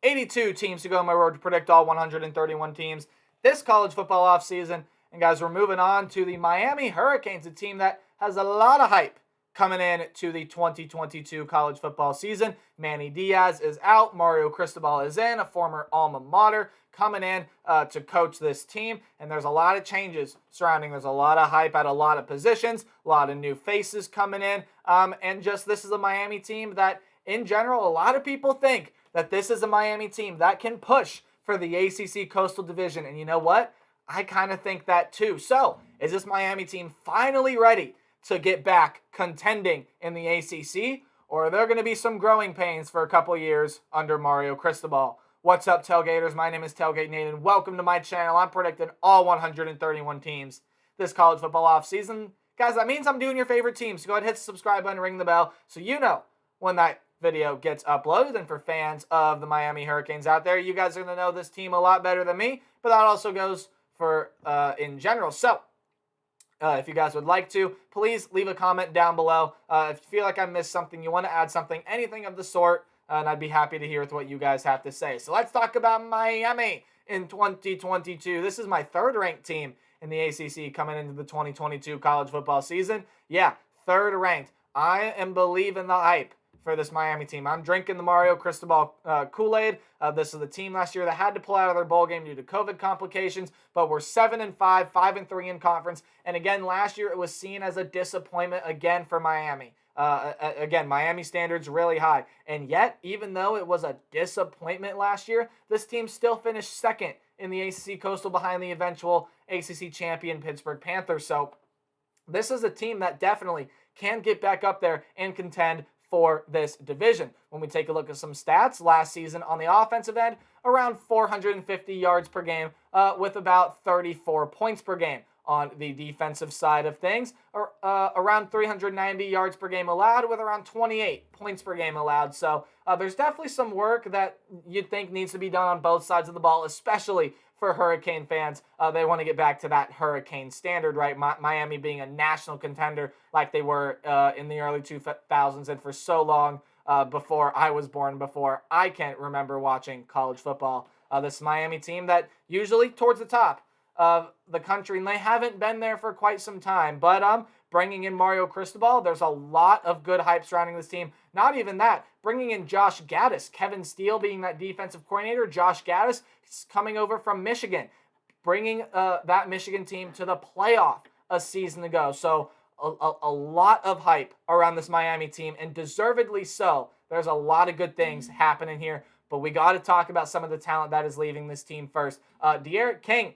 82 teams to go on my road to predict all 131 teams this college football offseason. And guys, we're moving on to the Miami Hurricanes, a team that has a lot of hype coming in to the 2022 college football season. Manny Diaz is out. Mario Cristobal is in, a former alma mater, coming in to coach this team. And there's a lot of changes surrounding. There's a lot of hype at a lot of positions, a lot of new faces coming in. And just this is a Miami team that, in general, a lot of people think that this is a Miami team that can push for the ACC Coastal Division. And you know what? I kind of think that too. So, is this Miami team finally ready to get back contending in the ACC? Or are there going to be some growing pains for a couple years under Mario Cristobal? What's up, Tailgaters? My name is Tailgate Nate, and welcome to my channel. I'm predicting all 131 teams this college football offseason. Guys, that means I'm doing your favorite teams. So go ahead and hit the subscribe button, ring the bell, so you know when that video gets uploaded. And for fans of the Miami Hurricanes out there, you guys are going to know this team a lot better than me, but that also goes for in general. So if you guys would like to, please leave a comment down below. If you feel like I missed something, you want to add something, anything of the sort, and I'd be happy to hear what you guys have to say. So let's talk about Miami in 2022. This is my third ranked team in the ACC coming into the 2022 college football season. Yeah, third ranked. I am believing the hype for this Miami team. I'm drinking the Mario Cristobal Kool-Aid. This is the team last year that had to pull out of their bowl game due to COVID complications, but we're 7-5, 5-3 in conference. And again, last year it was seen as a disappointment again for Miami. Again, Miami standards really high. And yet, even though it was a disappointment last year, this team still finished second in the ACC Coastal behind the eventual ACC champion Pittsburgh Panthers. So this is a team that definitely can get back up there and contend for this division. When we take a look at some stats last season on the offensive end, around 450 yards per game with about 34 points per game. On the defensive side of things, around 390 yards per game allowed with around 28 points per game allowed. So there's definitely some work that you'd think needs to be done on both sides of the ball, especially for Hurricane fans. They want to get back to that Hurricane standard, right? Miami being a national contender like they were in the early 2000s and for so long before I was born, before I can remember watching college football. This Miami team that usually towards the top of the country, and they haven't been there for quite some time. But bringing in Mario Cristobal, there's a lot of good hype surrounding this team. Not even that, bringing in Josh Gaddis, Kevin Steele being that defensive coordinator. Josh Gaddis is coming over from Michigan, bringing that Michigan team to the playoff a season ago. So a lot of hype around this Miami team, and deservedly so. There's a lot of good things happening here, but we got to talk about some of the talent that is leaving this team first. D'Eriq King,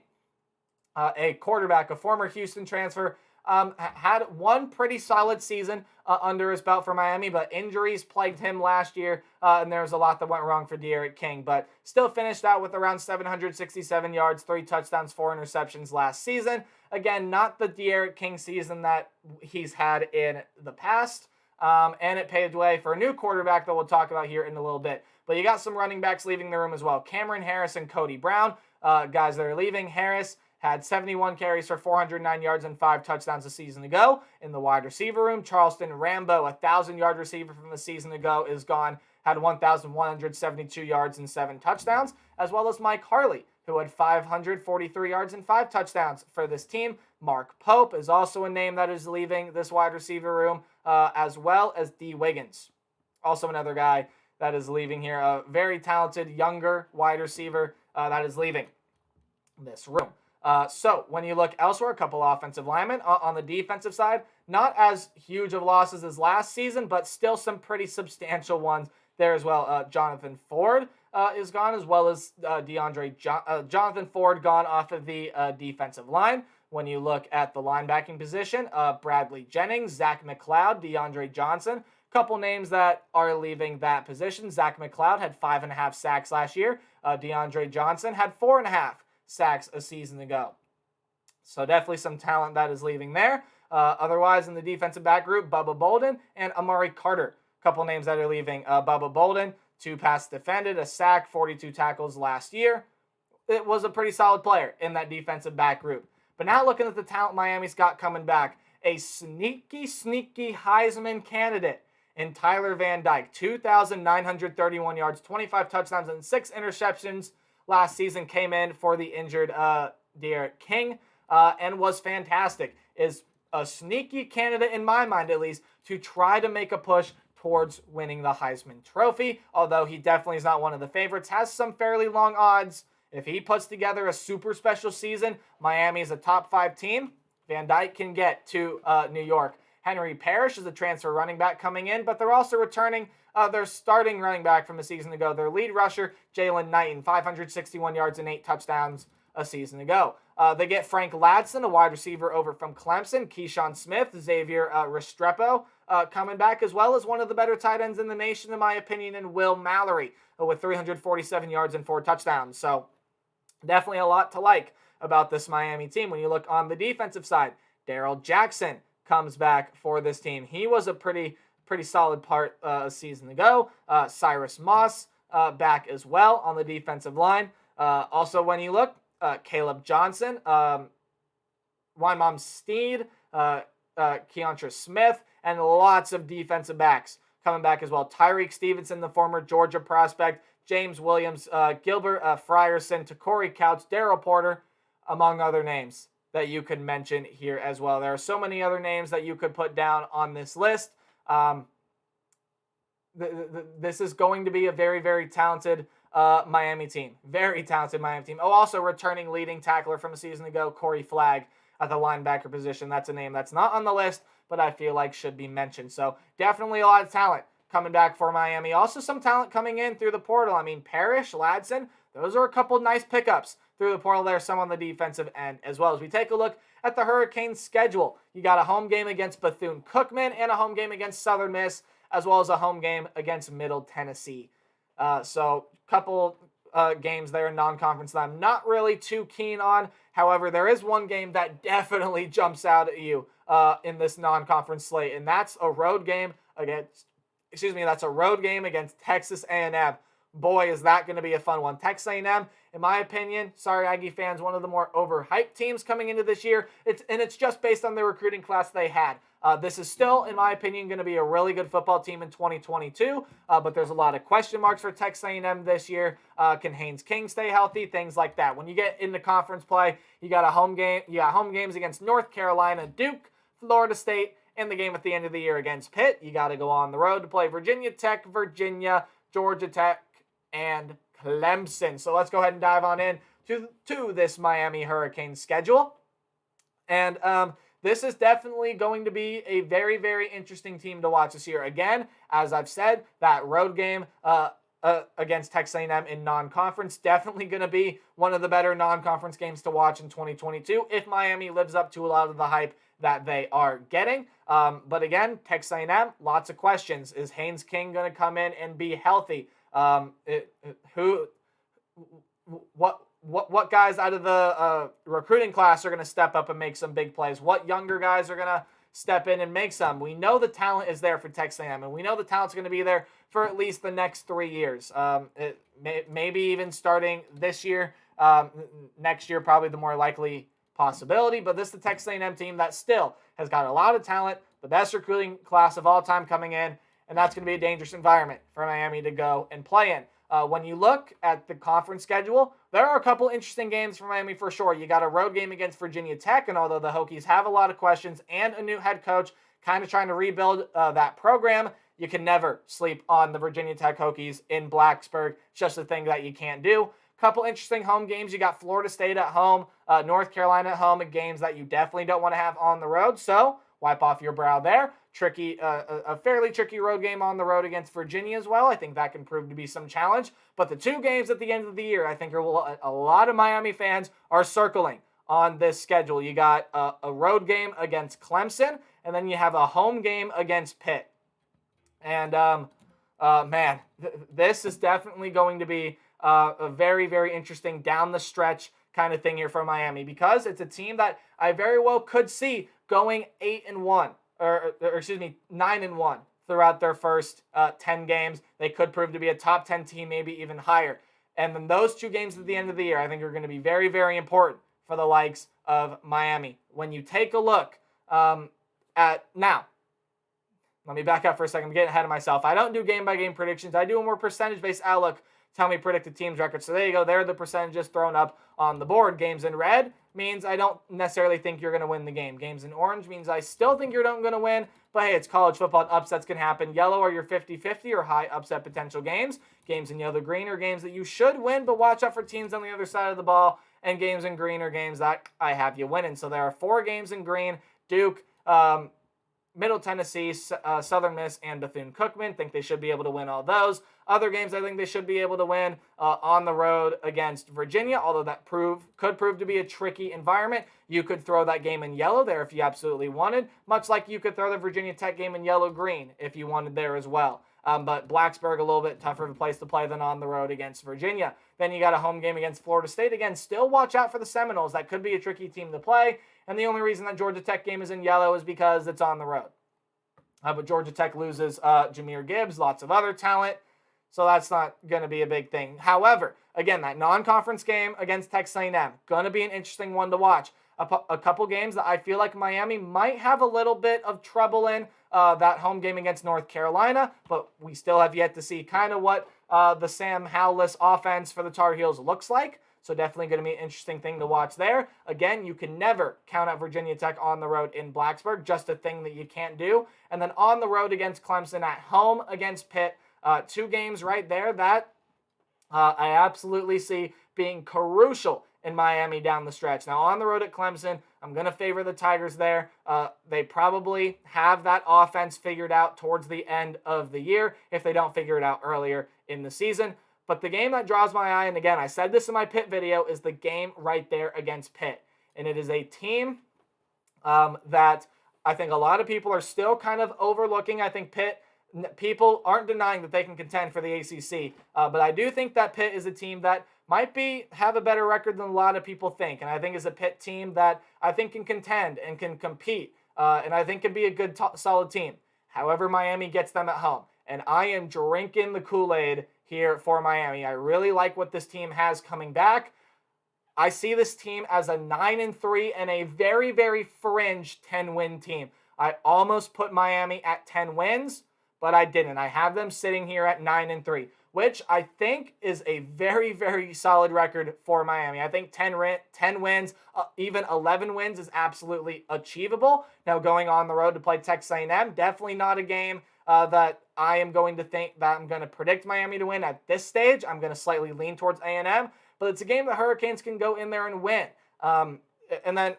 a quarterback, a former Houston transfer, had one pretty solid season under his belt for Miami, but injuries plagued him last year, and there was a lot that went wrong for D'Eriq King, but still finished out with around 767 yards, 3 touchdowns, 4 interceptions last season. Again, not the D'Eriq King season that he's had in the past, and it paved way for a new quarterback that we'll talk about here in a little bit. But you got some running backs leaving the room as well. Cameron Harris and Cody Brown, guys that are leaving. Harris had 71 carries for 409 yards and 5 touchdowns a season ago. In the wide receiver room, Charleston Rambo, a 1,000-yard receiver from the season ago, is gone, had 1,172 yards and 7 touchdowns, as well as Mike Harley, who had 543 yards and 5 touchdowns for this team. Mark Pope is also a name that is leaving this wide receiver room, as well as D. Wiggins, also another guy that is leaving here, a very talented younger wide receiver that is leaving this room. So when you look elsewhere, a couple offensive linemen on the defensive side, not as huge of losses as last season, but still some pretty substantial ones there as well. Jonathan Ford is gone, as well as Jonathan Ford gone off of the defensive line. When you look at the linebacking position, Bradley Jennings, Zach McLeod, DeAndre Johnson, couple names that are leaving that position. Zach McLeod had 5.5 sacks last year. DeAndre Johnson had 4.5 sacks a season ago. So definitely some talent that is leaving there. Otherwise, in the defensive back group, Bubba Bolden and Amari Carter. Couple names that are leaving. Bubba Bolden, 2 passes defended, a sack, 42 tackles last year. It was a pretty solid player in that defensive back group. But now looking at the talent Miami's got coming back, a sneaky Heisman candidate in Tyler Van Dyke. 2,931 yards, 25 touchdowns, and 6 interceptions last season. Came in for the injured Derek King and was fantastic. Is a sneaky candidate, in my mind at least, to try to make a push towards winning the Heisman Trophy, although he definitely is not one of the favorites. Has some fairly long odds. If he puts together a super special season, Miami is a top 5 team. Van Dyke can get to New York. Henry Parrish is a transfer running back coming in, but they're also returning their starting running back from a season ago. Their lead rusher, Jalen Knighton, 561 yards and 8 touchdowns a season ago. They get Frank Ladson, a wide receiver over from Clemson. Keyshawn Smith, Xavier Restrepo coming back, as well as one of the better tight ends in the nation, in my opinion, and Will Mallory with 347 yards and 4 touchdowns. So definitely a lot to like about this Miami team. When you look on the defensive side, Darrell Jackson comes back for this team. He was a pretty solid part a season ago. Cyrus Moss back as well on the defensive line. Also, when you look, Caleb Johnson, Wymom Steed, Keontra Smith, and lots of defensive backs coming back as well. Tyreek Stevenson, the former Georgia prospect, James Williams, Gilbert Frierson, Takori Couch, Darryl Porter, among other names that you could mention here as well. There are so many other names that you could put down on this list. This is going to be a very, very talented Miami team. Very talented Miami team. Oh, also returning leading tackler from a season ago, Corey Flagg at the linebacker position. That's a name that's not on the list, but I feel like should be mentioned. So definitely a lot of talent coming back for Miami. Also some talent coming in through the portal. I mean, Parrish, Ladson, those are a couple nice pickups through the portal there, some on the defensive end as well. As we take a look at the Hurricanes' schedule, you got a home game against Bethune-Cookman and a home game against Southern Miss, as well as a home game against Middle Tennessee. So a couple games there in non-conference that I'm not really too keen on. However, there is one game that definitely jumps out at you in this non-conference slate, and that's a road game against Texas A&M. Boy, is that going to be a fun one. Texas A&M, in my opinion, sorry Aggie fans, one of the more overhyped teams coming into this year. It's just based on the recruiting class they had. This is still, in my opinion, going to be a really good football team in 2022, but there's a lot of question marks for Texas A&M this year. Can Haynes King stay healthy? Things like that. When you get into conference play, you got home games against North Carolina, Duke, Florida State, and the game at the end of the year against Pitt. You got to go on the road to play Virginia Tech, Virginia, Georgia Tech, and Clemson. So let's go ahead and dive on in to this Miami Hurricanes schedule. And this is definitely going to be a very, very interesting team to watch this year. Again, as I've said, that road game against Texas A&M in non-conference definitely going to be one of the better non-conference games to watch in 2022 if Miami lives up to a lot of the hype that they are getting. But again, Texas A&M, lots of questions. Is Haynes King going to come in and be healthy? What guys out of the recruiting class are going to step up and make some big plays? What younger guys are going to step in and make some? We know the talent is there for Texas A&M, and we know the talent's going to be there for at least the next 3 years. Maybe even starting this year, next year probably the more likely possibility. But this is the Texas A&M team that still has got a lot of talent, the best recruiting class of all time coming in, and that's going to be a dangerous environment for Miami to go and play in. When you look at the conference schedule, there are a couple interesting games for Miami for sure. You got a road game against Virginia Tech, and although the Hokies have a lot of questions and a new head coach kind of trying to rebuild that program, you can never sleep on the Virginia Tech Hokies in Blacksburg. It's just a thing that you can't do. Couple interesting home games. You got Florida State at home, North Carolina at home, games that you definitely don't want to have on the road. So wipe off your brow there. A fairly tricky road game on the road against Virginia as well. I think that can prove to be some challenge. But the two games at the end of the year, I think a lot of Miami fans are circling on this schedule. You got a road game against Clemson, and then you have a home game against Pitt. And this is definitely going to be a very, very interesting down the stretch kind of thing here for Miami, because it's a team that I very well could see going 8-1. Or 9-1 throughout their first 10 games. They could prove to be a top 10 team, maybe even higher. And then those two games at the end of the year, I think are going to be very, very important for the likes of Miami. When you take a look at now, let me back up for a second. I'm getting ahead of myself. I don't do game-by-game predictions. I do a more percentage-based outlook. Tell me predict the team's record. So there you go. There are the percentages thrown up on the board. Games in red means I don't necessarily think you're going to win the game. Games in orange means I still think you're not going to win. But hey, it's college football and upsets can happen. Yellow are your 50-50 or high upset potential games. Games in yellow-green are games that you should win, but watch out for teams on the other side of the ball. And games in green are games that I have you winning. So there are 4 games in green. Duke, Middle Tennessee, Southern Miss, and Bethune-Cookman. Think they should be able to win all those. Other games I think they should be able to win on the road against Virginia, although that could prove to be a tricky environment. You could throw that game in yellow there if you absolutely wanted, much like you could throw the Virginia Tech game in yellow-green if you wanted there as well. But Blacksburg, a little bit tougher of a place to play than on the road against Virginia. Then you got a home game against Florida State. Again, still watch out for the Seminoles. That could be a tricky team to play. And the only reason that Georgia Tech game is in yellow is because it's on the road. But Georgia Tech loses Jahmyr Gibbs, lots of other talent. So that's not going to be a big thing. However, again, that non-conference game against Texas A&M, going to be an interesting one to watch. A couple games that I feel like Miami might have a little bit of trouble in. That home game against North Carolina, but we still have yet to see kind of what the Sam Howell-less offense for the Tar Heels looks like. So definitely going to be an interesting thing to watch there. Again, you can never count out Virginia Tech on the road in Blacksburg, just a thing that you can't do. And then on the road against Clemson, at home against Pitt, 2 games right there that I absolutely see being crucial in Miami down the stretch. Now, on the road at Clemson, I'm going to favor the Tigers there. They probably have that offense figured out towards the end of the year if they don't figure it out earlier in the season. But the game that draws my eye, and again, I said this in my Pitt video, is the game right there against Pitt. And it is a team that I think a lot of people are still kind of overlooking. I think Pitt, people aren't denying that they can contend for the ACC. But I do think that Pitt is a team that might have a better record than a lot of people think. And I think is a Pitt team that I think can contend and can compete. And I think can be a good, solid team. However, Miami gets them at home. And I am drinking the Kool-Aid here for Miami. I really like what this team has coming back. I see this team as a 9-3 and a very, very fringe 10-win team. I almost put Miami at 10 wins, but I didn't. I have them sitting here at 9-3, which I think is a very, very solid record for Miami. I think 10 wins, even 11 wins is absolutely achievable. Now, going on the road to play Texas A&M, definitely not a game that I am going to think that I'm going to predict Miami to win at this stage. I'm going to slightly lean towards A&M, but it's a game that Hurricanes can go in there and win. And then,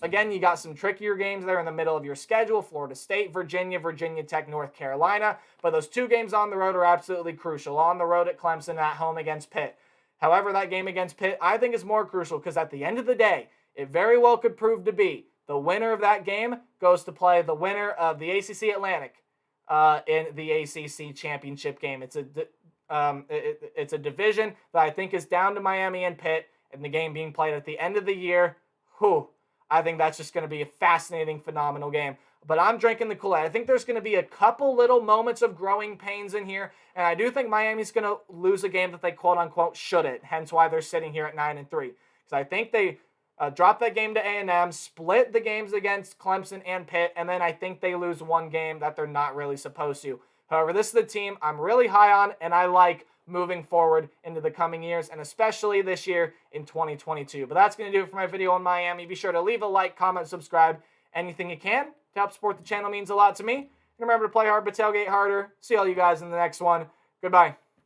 again, you got some trickier games there in the middle of your schedule: Florida State, Virginia, Virginia Tech, North Carolina. But those 2 games on the road are absolutely crucial. On the road at Clemson, at home against Pitt. However, that game against Pitt, I think, is more crucial because at the end of the day, it very well could prove to be the winner of that game goes to play the winner of the ACC Atlantic in the ACC championship game. It's a division that I think is down to Miami and Pitt, and the game being played at the end of the year. I think that's just going to be a fascinating, phenomenal game. But I'm drinking the Kool-Aid. I think there's going to be a couple little moments of growing pains in here, and I do think Miami's going to lose a game that they quote-unquote shouldn't, hence why they're sitting here at 9-3. Because I think they dropped that game to A&M, split the games against Clemson and Pitt, and then I think they lose one game that they're not really supposed to. However, this is the team I'm really high on, and I like moving forward into the coming years, and especially this year in 2022. But that's going to do it for my video on Miami. Be sure to leave a like, comment, subscribe, anything you can to help support the channel means a lot to me. And remember to play hard but tailgate harder. See all you guys in the next one. Goodbye.